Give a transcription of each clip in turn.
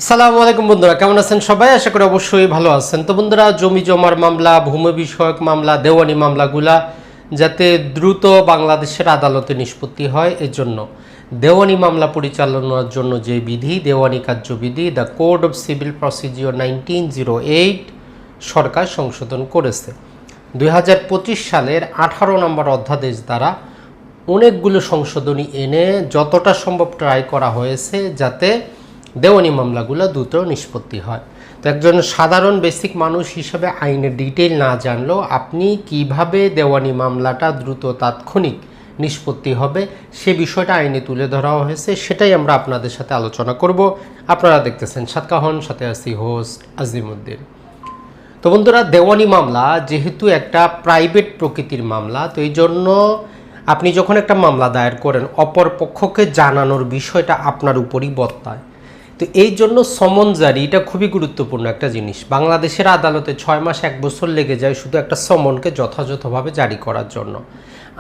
সালামু আলাইকুম বন্ধুরা, কেমন আছেন সবাই? আশা করি অবশ্যই ভালো আছেন। তো বন্ধুরা, জমি জমার মামলা, ভূমি বিষয়ক মামলা, দেওয়ানি মামলাগুলা যাতে দ্রুত বাংলাদেশের আদালতে নিষ্পত্তি হয়, এজন্য দেওয়ানি মামলা পরিচালনার জন্য যে বিধি, দেওয়ানি কার্যবিধি, the code of civil procedure 1908 সরকার সংশোধন করেছে। 2025 সালের 18 নম্বর অধ্যাদেশ দ্বারা অনেকগুলো সংশোধনী এনে যতটা সম্ভব ট্রাই করা হয়েছে যাতে দেওয়ানি মামলাগুলো দ্রুত নিষ্পত্তি হয়। তো একজন সাধারণ বেসিক মানুষ হিসেবে আইনের ডিটেইল না জানলেও আপনি কিভাবে দেওয়ানি মামলাটা দ্রুত তাৎক্ষণিক নিষ্পত্তি হবে সে বিষয়টা আইনে তুলে ধরা হয়েছে, সেটাই আমরা আপনাদের সাথে আলোচনা করব। আপনারা দেখতেছেন সাতকাহন, সাথে আছি হোস্ট আজিমউদ্দিন। তো বন্ধুরা, দেওয়ানি মামলা যেহেতু একটা প্রাইভেট প্রকৃতির মামলা, তো এই জন্য আপনি যখন একটা মামলা দায়ের করেন অপর পক্ষকে জানানোর বিষয়টা আপনার উপরই বর্তায়। তো এই জন্য সমন জারি এটা খুবই গুরুত্বপূর্ণ একটা জিনিস। বাংলাদেশের আদালতে 6 মাস 1 বছর লেগে যায় শুধু একটা সমনকে যথাযথভাবে জারি করার জন্য।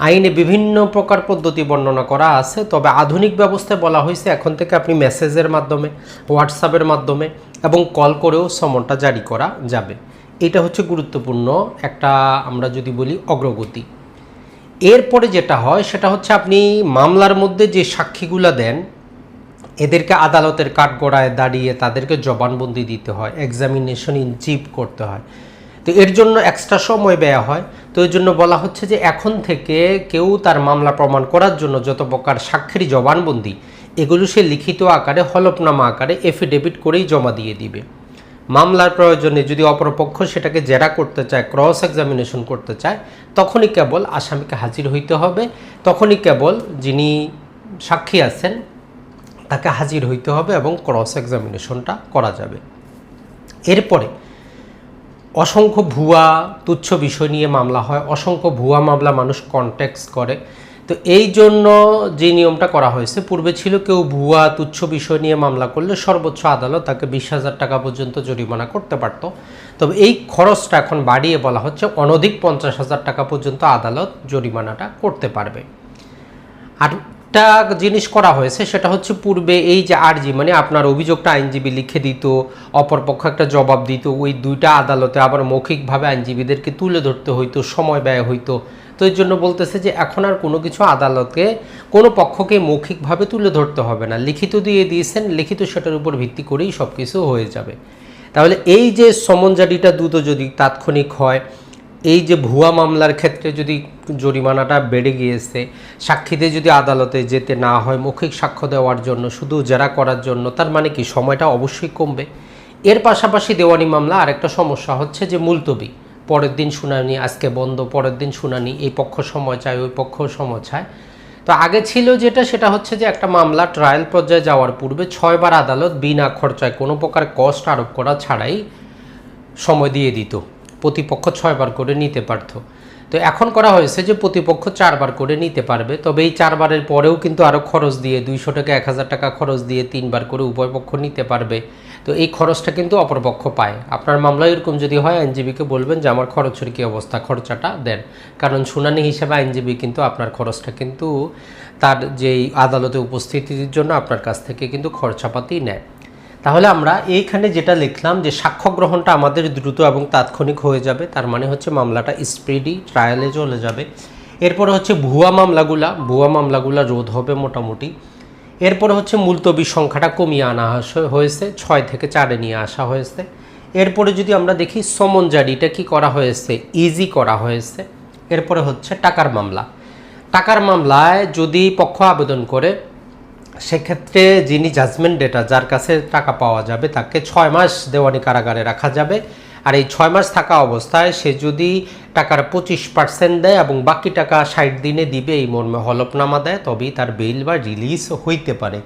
আইনে বিভিন্ন প্রকার পদ্ধতি বর্ণনা করা আছে, তবে আধুনিক ব্যবস্থায় বলা হয়েছে এখন থেকে আপনি মেসেজের মাধ্যমে, হোয়াটসঅ্যাপের মাধ্যমে এবং কল করেও সমনটা জারি করা যাবে। এটা হচ্ছে গুরুত্বপূর্ণ একটা, আমরা যদি বলি, অগ্রগতি। এরপরে যেটা হয় সেটা হচ্ছে আপনি মামলার মধ্যে যে সাক্ষীগুলো দেন এদেরকে আদালতের কাঠগড়ায় দাঁড়িয়ে তাদেরকে জবানবন্দি দিতে হয়, এক্সামিনেশন ইন চিফ করতে হয়। তো এর জন্য এক্সট্রা সময় ব্যয় হয়। তো এর জন্য বলা হচ্ছে যে এখন থেকে কেউ তার মামলা প্রমাণ করার জন্য যত প্রকার সাক্ষীর জবানবন্দি এগুলো সে লিখিত আকারে, হলফনামা আকারে, এফিডেভিট করেই জমা দিয়ে দিবে। মামলার প্রয়োজনে যদি অপরপক্ষ সেটাকে জেরা করতে চায়, ক্রস এক্সামিনেশন করতে চায়, তখনই কেবল আসামিকে হাজির হইতে হবে, তখনই কেবল যিনি সাক্ষী আছেন তাকে হাজির হইতে হবে এবং ক্রস এক্সামিনেশনটা করা যাবে। এরপরে অসংখ্য ভুয়া তুচ্ছ বিষয় নিয়ে মামলা হয়, অসংখ্য ভুয়া মামলা মানুষ কনটেক্সট করে। তো এই জন্য যে নিয়মটা করা হয়েছে, পূর্বে ছিল কেউ ভুয়া তুচ্ছ বিষয় নিয়ে মামলা করলে সর্বোচ্চ আদালত তাকে 20,000 টাকা পর্যন্ত জরিমানা করতে পারত। তবে এই খরচটা এখন বাড়িয়ে বলা হচ্ছে অনধিক 50,000 টাকা পর্যন্ত আদালত জরিমানাটা করতে পারবে। আর একটা জিনিস করা হয়েছে সেটা হচ্ছে, পূর্বে এই যে আরজি মানে আপনার অভিযোগটা আইনজীবী লিখে দিত, অপরপক্ষ একটা জবাব দিত, ওই দুইটা আদালতে আবার মৌখিকভাবে আইনজীবীদেরকে তুলে ধরতে হইতো, সময় ব্যয় হইতো। তো এর জন্য বলতেছে যে এখন আর কোনো কিছু আদালতকে কোনো পক্ষকে মৌখিকভাবে তুলে ধরতে হবে না, লিখিত দিয়ে দিয়েছেন, লিখিত সেটার উপর ভিত্তি করেই সব কিছু হয়ে যাবে। তাহলে এই যে সমন জারিটা দ্রুত যদি তাৎক্ষণিক হয়, এই যে ভুয়া মামলার ক্ষেত্রে যদি জরিমানাটা বেড়ে গিয়েছে, সাক্ষীদের যদি আদালতে যেতে না হয় মৌখিক সাক্ষ্য দেওয়ার জন্য, শুধু জেরা করার জন্য, তার মানে কি সময়টা অবশ্যই কমবে। এর পাশাপাশি দেওয়ানি মামলা আরেকটা সমস্যা হচ্ছে যে মুলতবি, পরের দিন শুনানি, আজকে বন্ধ, পরের দিন শুনানি, এই পক্ষ সময় চায়, ওই পক্ষ সময় চায়। তো আগে ছিল যেটা, সেটা হচ্ছে যে একটা মামলা ট্রায়াল পর্যায়ে যাওয়ার পূর্বে 6 বার আদালত বিনা খরচায় কোনো প্রকার কষ্ট আরোপ করা ছাড়াই সময় দিয়ে দিত, প্রতিপক্ষ 6 বার করে নিতে পারত। তো এখন করা হয়েছে যে প্রতিপক্ষ 4 বার করে নিতে পারবে, তবে এই 4 বারের পরেও কিন্তু আরও খরচ দিয়ে 200 টাকা 1,000 টাকা খরচ দিয়ে 3 বার করে উভয় পক্ষ নিতে পারবে। তো এই খরচটা কিন্তু অপরপক্ষ পায়। আপনার মামলা এরকম যদি হয়, আইনজীবীকে বলবেন যে আমার খরচের কী অবস্থা, খরচাটা দেন, কারণ শুনানি হিসেবে আইনজীবী কিন্তু আপনার খরচটা কিন্তু তার যেই আদালতে উপস্থিতির জন্য আপনার কাছ থেকে কিন্তু খরচাপাতি নেয়। তাহলে আমরা এইখানে যেটা লিখলাম যে সাক্ষ্য গ্রহণটা আমাদের দ্রুত এবং তাৎক্ষণিক হয়ে যাবে, তার মানে হচ্ছে মামলাটা স্পিডি ট্রায়ালে চলে যাবে। এরপরে হচ্ছে ভুয়া মামলাগুলা রোধ হবে মোটামুটি। এরপরে হচ্ছে মুলতবি সংখ্যাটা কমিয়ে আনা হয়েছে, 6 থেকে 4-এ নিয়ে আসা হয়েছে। এরপরে যদি আমরা দেখি সমন জারিটা কি করা হয়েছে, ইজি করা হয়েছে। এরপরে হচ্ছে টাকার মামলায় যদি পক্ষ আবেদন করে, সেক্ষেত্রে যিনি জাজমেন্ট ডেটা, যার কাছে টাকা পাওয়া যাবে, তাকে 6 মাস দেওয়ানি কারাগারে রাখা যাবে। আর এই 6 মাস থাকা অবস্থায় সে যদি টাকার 25% দেয় এবং বাকি টাকা 60 দিনে দিবে এই মর্মে হলফনামা দেয়, তবেই তার বেইল বা রিলিজ হইতে পারে।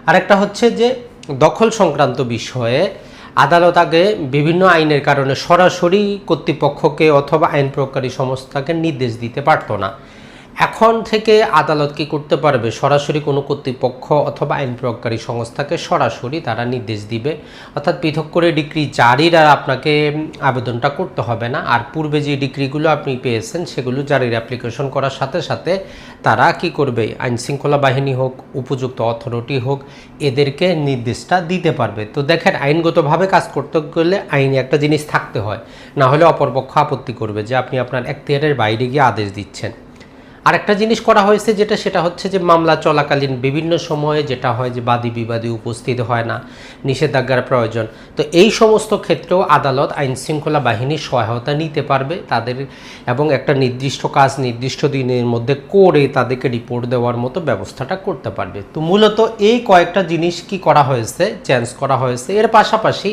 আরেকটা হচ্ছে যে দখল সংক্রান্ত বিষয়ে আদালত আগে বিভিন্ন আইনের কারণে সরাসরি কর্তৃপক্ষকে অথবা আইন প্রয়োগকারী সংস্থাকে নির্দেশ দিতে পারত না। এখন থেকে আদালত কি করতে পারবে, সরাসরি কোনো কর্তৃপক্ষ অথবা আইন প্রয়োগকারী সংস্থাকে সরাসরি তারা নির্দেশ দিবে, অর্থাৎ পৃথক করে ডিক্রি জারির আর আপনাকে আবেদনটা করতে হবে না। আর পূর্বে যে ডিক্রিগুলো আপনি পেয়েছেন সেগুলো জারির অ্যাপ্লিকেশন করার সাথে সাথে তারা কি করবে, আইনশৃঙ্খলা বাহিনী হোক, উপযুক্ত অথরিটি হোক, এদেরকে নির্দেশটা দিতে পারবে। তো দেখেন, আইনগতভাবে কাজ করতে গেলে আইনে একটা জিনিস থাকতে হয়, না হলে অপরপক্ষ আপত্তি করবে যে আপনি আপনার এখতিয়ারের বাইরে গিয়ে আদেশ দিচ্ছেন। আরেকটা জিনিস করা হয়েছে সেটা হচ্ছে যে মামলা চলাকালীন বিভিন্ন সময়ে যেটা হয় যে বাদী বিবাদী উপস্থিত হয় না, নিষেধাজ্ঞার প্রয়োজন। তো এই সমস্ত ক্ষেত্রেও আদালত আইনশৃঙ্খলা বাহিনীর সহায়তা নিতে পারবে তাদের, এবং একটা নির্দিষ্ট কাজ নির্দিষ্ট দিনের মধ্যে করে তাদেরকে রিপোর্ট দেওয়ার মতো ব্যবস্থাটা করতে পারবে। তো মূলত এই কয়েকটা জিনিস কি করা হয়েছে, চেঞ্জ করা হয়েছে। এর পাশাপাশি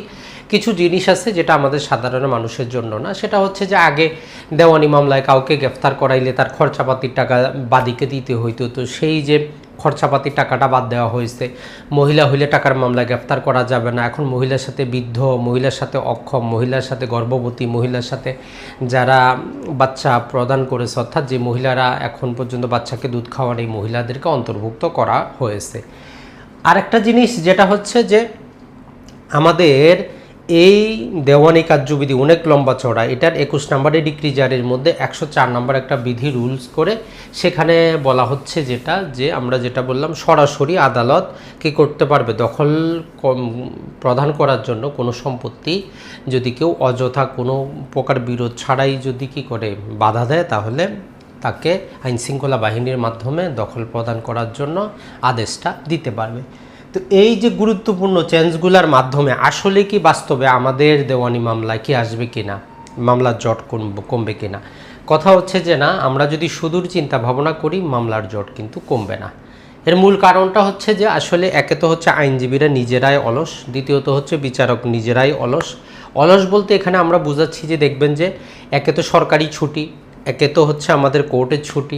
কিছু জিনিস আছে যেটা আমাদের সাধারণ মানুষের জন্য না, সেটা হচ্ছে যে আগে দেওয়ানি মামলায় কাউকে গ্রেফতার করাইলে তার খরচাপাতির টাকা বাদীকে দিতে হইতো। তো সেই যে খরচাপাতির টাকাটা বাদ দেওয়া হয়েছে। মহিলা হইলে টাকার মামলায় গ্রেফতার করা যাবে না। এখন মহিলার সাথে বৃদ্ধ, মহিলার সাথে অক্ষম, মহিলার সাথে গর্ভবতী, মহিলার সাথে যারা বাচ্চা প্রদান করেছে, অর্থাৎ যে মহিলারা এখন পর্যন্ত বাচ্চাকে দুধ খাওয়ান, এই মহিলাদেরকে অন্তর্ভুক্ত করা হয়েছে। আরেকটা জিনিস যেটা হচ্ছে যে আমাদের এই দেওয়ানি কার্যবিধি অনেক লম্বা চড়া, এটার 21 নম্বরে ডিক্রি জারির মধ্যে 104 নম্বর একটা বিধি রুলস করে সেখানে বলা হচ্ছে যে আমরা যেটা বললাম, সরাসরি আদালত কি করতে পারবে, দখল প্রদান করার জন্য কোনো সম্পত্তি যদি কেউ অযথা কোনো প্রকার বিরোধ ছাড়াই যদি কি করে বাধা দেয়, তাহলে তাকে আইনশৃঙ্খলা বাহিনীর মাধ্যমে দখল প্রদান করার জন্য আদেশটা দিতে পারবে। তো এই যে গুরুত্বপূর্ণ চেঞ্জগুলোর মাধ্যমে আসলে কি বাস্তবে আমাদের দেওয়ানি মামলায় কি আসবে কিনা, মামলার জট কমবে কিনা? কথা হচ্ছে যে না, আমরা যদি সুদূর চিন্তা ভাবনা করি মামলার জট কিন্তু কমবে না। এর মূল কারণটা হচ্ছে যে আসলে একে তো হচ্ছে আইনজীবীরা নিজেরাই অলস, দ্বিতীয়ত হচ্ছে বিচারক নিজেরাই অলস। অলস বলতে এখানে আমরা বুঝাচ্ছি যে দেখবেন যে একে তো সরকারি ছুটি, একে তো হচ্ছে আমাদের কোর্টের ছুটি,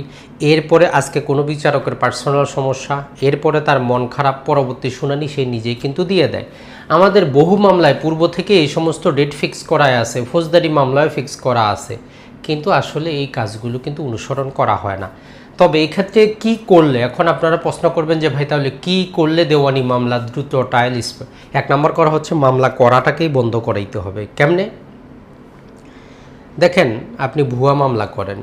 এরপরে আজকে কোনো বিচারকের পার্সোনাল সমস্যা, এরপরে তার মন খারাপ, পরবর্তী শুনানি সে নিজেই কিন্তু দিয়ে দেয়। আমাদের বহু মামলায় পূর্ব থেকে এই সমস্ত ডেট ফিক্স করাই আছে, ফৌজদারি মামলায় ফিক্স করা আছে, কিন্তু আসলে এই কাজগুলো কিন্তু অনুসরণ করা হয় না। তবে এই ক্ষেত্রে কী করলে, এখন আপনারা প্রশ্ন করবেন যে ভাই তাহলে কী করলে দেওয়ানি মামলা দ্রুত ট্রায়াল, 1 নম্বর করা হচ্ছে মামলা করাটাকেই বন্ধ করাইতে হবে। কেমনে? দেখেন, আপনি ভুয়া মামলা করেন,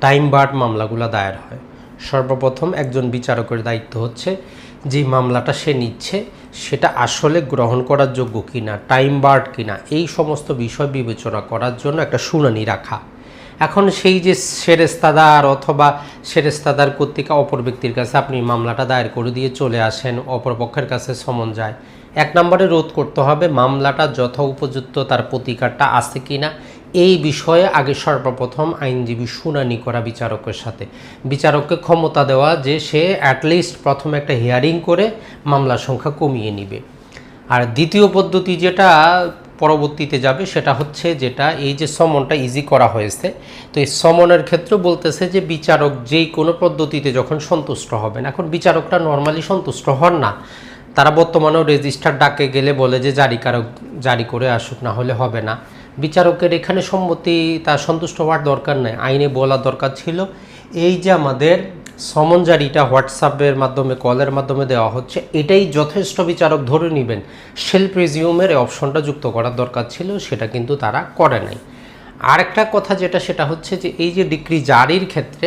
টাইম বার্ড মামলাগুলো দায়ের হয়। সর্বপ্রথম একজন বিচারকের দায়িত্ব হচ্ছে যে মামলাটা সে নিচ্ছে সেটা আসলে গ্রহণ করার যোগ্য কিনা, টাইম বার্ড কিনা, এই সমস্ত বিষয় বিবেচনা করার জন্য একটা শুনানি রাখা। এখন সেই যে সেরেস্তাদার অথবা সেরেস্তাদার কর্তৃক অপর ব্যক্তির কাছে আপনি মামলাটা দায়ের করে দিয়ে চলে আসেন, অপরপক্ষের কাছে সমন যায়। 1 নম্বরে রোধ করতে হবে মামলাটা যথা উপযুক্ত তার প্রতিকারটা আছে কিনা, এই বিষয়ে আগে সর্বপ্রথম আইনজীবী শুনানি করা বিচারকের সাথে, বিচারককে ক্ষমতা দেওয়া যে সে অ্যাটলিস্ট প্রথমে একটা হিয়ারিং করে মামলার সংখ্যা কমিয়ে নিবে। আর দ্বিতীয় পদ্ধতি যেটা পরবর্তীতে যাবে সেটা হচ্ছে যেটা এই যে সমনটা ইজি করা হয়েছে, তো এই সমনের ক্ষেত্রে বলতেছে যে বিচারক যেই কোনো পদ্ধতিতে যখন সন্তুষ্ট হবেন, এখন বিচারকরা নর্মালি সন্তুষ্ট হন না, তারা বর্তমানেও রেজিস্টার ডাকে গেলে বলে যে জারিকারক জারি করে আসুক, না হলে হবে না। বিচারকের এখানে সম্মতি, তার সন্তুষ্ট হওয়ার দরকার নেই, আইনে বলা দরকার ছিল এই যে আমাদের সমন জারিটা হোয়াটসঅ্যাপের মাধ্যমে, কলের মাধ্যমে দেওয়া হচ্ছে, এটাই যথেষ্ট বিচারক ধরে নেবেন, সেলফ রেজিউমের অপশনটা যুক্ত করার দরকার ছিল, সেটা কিন্তু তারা করে নাই। আরেকটা কথা সেটা হচ্ছে যে এই যে ডিক্রি জারির ক্ষেত্রে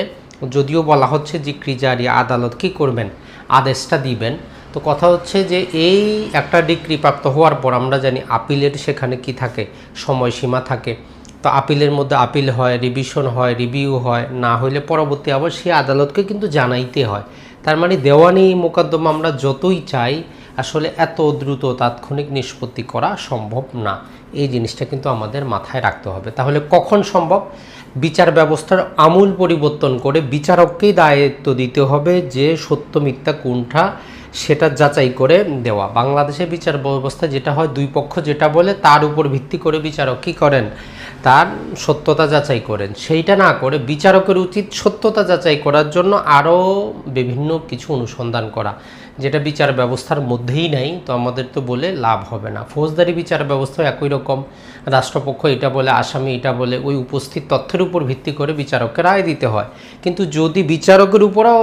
যদিও বলা হচ্ছে ডিক্রি জারি আদালত কি করবেন, আদেশটা দিবেন, তো কথা হচ্ছে যে এই একটা ডিক্রি প্রাপ্ত হওয়ার পর আমরা জানি আপিলের সেখানে কি থাকে, সময়সীমা থাকে। তো আপিলের মধ্যে আপিল হয়, রিভিশন হয়, রিভিউ হয়, না হইলে পরবর্তী আবার সেই আদালতকে কিন্তু জানাইতে হয়। তার মানে দেওয়ানি মোকদ্দমা আমরা যতই চাই আসলে এত দ্রুত তাৎক্ষণিক নিষ্পত্তি করা সম্ভব না, এই জিনিসটা কিন্তু আমাদের মাথায় রাখতে হবে। তাহলে কখন সম্ভব? বিচার ব্যবস্থার আমূল পরিবর্তন করে বিচারককেই দায়িত্ব দিতে হবে যে সত্য মিথ্যা কোনটা সেটা যাচাই করে দেওয়া। বাংলাদেশের বিচার ব্যবস্থা যেটা হয়, দুই পক্ষ যেটা বলে তার উপর ভিত্তি করে বিচারক কী করেন, তার সত্যতা যাচাই করেন। সেইটা না করে বিচারকের উচিত সত্যতা যাচাই করার জন্য আরও বিভিন্ন কিছু অনুসন্ধান করা, যেটা বিচার ব্যবস্থার মধ্যেই নাই, তো আমাদের তো বলে লাভ হবে না। ফৌজদারি বিচার ব্যবস্থা একই রকম, রাষ্ট্রপক্ষ এটা বলে, আসামি এটা বলে, ওই উপস্থিত তথ্যের উপর ভিত্তি করে বিচারককে রায় দিতে হয়। কিন্তু যদি বিচারকের উপরও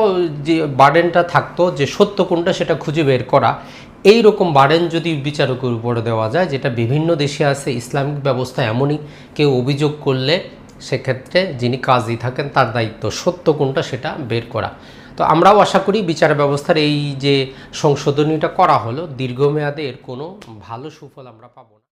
যে বার্ডেনটা থাকতো যে সত্য কোনটা সেটা খুঁজে বের করা, এই রকম বার্ডেন যদি বিচারকের উপরে দেওয়া যায়, যেটা বিভিন্ন দেশে আছে, ইসলামিক ব্যবস্থা এমনই, কেউ অভিযোগ করলে সেক্ষেত্রে যিনি কাজী থাকেন তার দায়িত্ব সত্য কোনটা সেটা বের করা। তো আমরাও আশা করি বিচার ব্যবস্থার এই যে সংশোধনীটা করা হলো, দীর্ঘমেয়াদে এর কোনো ভালো সুফল আমরা পাবো না।